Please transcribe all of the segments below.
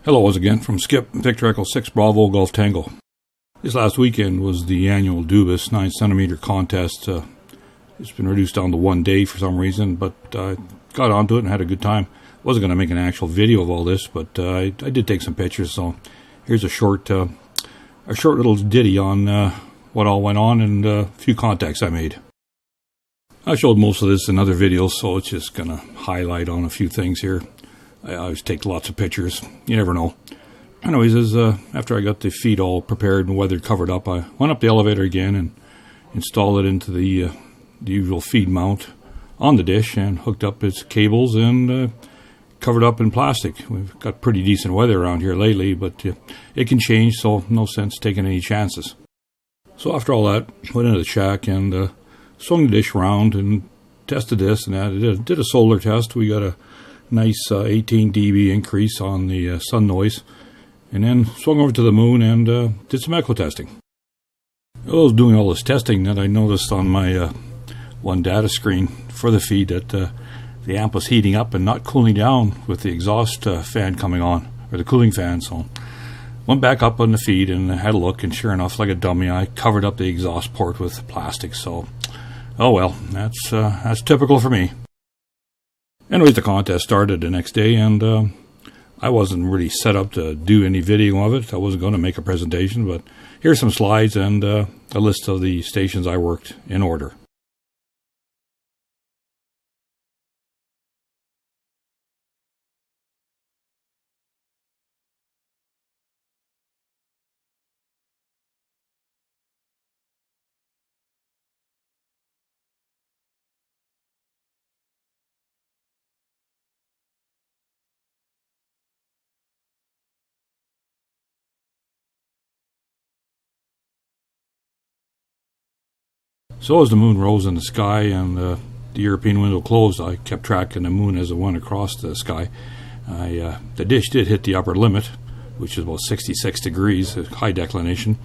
Hello once again from Skip, Victor Echo 6 Bravo Golf Tango. This last weekend was the annual Dubus 9cm contest. It's been reduced down to 1 day for some reason, but I got onto it and had a good time. Wasn't going to make an actual video of all this, but I did take some pictures, so here's a short little ditty on what all went on and a few contacts I made. I showed most of this in other videos, so it's just going to highlight on a few things here. I always take lots of pictures. You never know. Anyways, after I got the feed all prepared and weather covered up, I went up the elevator again and installed it into the usual feed mount on the dish and hooked up its cables and covered up in plastic. We've got pretty decent weather around here lately, but it can change, so no sense taking any chances. So after all that, went into the shack and swung the dish around and tested this and that. Did a solar test. We got a nice 18 dB increase on the sun noise, and then swung over to the moon and did some echo testing. I was doing all this testing that I noticed on my one data screen for the feed that the amp was heating up and not cooling down with the exhaust fan coming on, or the cooling fan. So went back up on the feed and had a look, and sure enough, like a dummy, I covered up the exhaust port with plastic. So, oh well, that's typical for me. Anyways, the contest started the next day, and I wasn't really set up to do any video of it. I wasn't going to make a presentation, but here's some slides and a list of the stations I worked in order. So as the moon rose in the sky and the European window closed, I kept tracking the moon as it went across the sky. The dish did hit the upper limit, which is about 66 degrees, a high declination,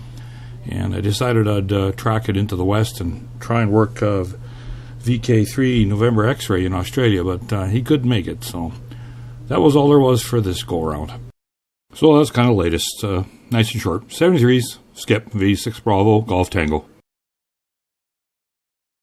and I decided I'd track it into the west and try and work VK3 November X-ray in Australia, but he couldn't make it, so that was all there was for this go-around. So that's kind of latest, nice and short. 73's, Skip, V6 Bravo, Golf Tango.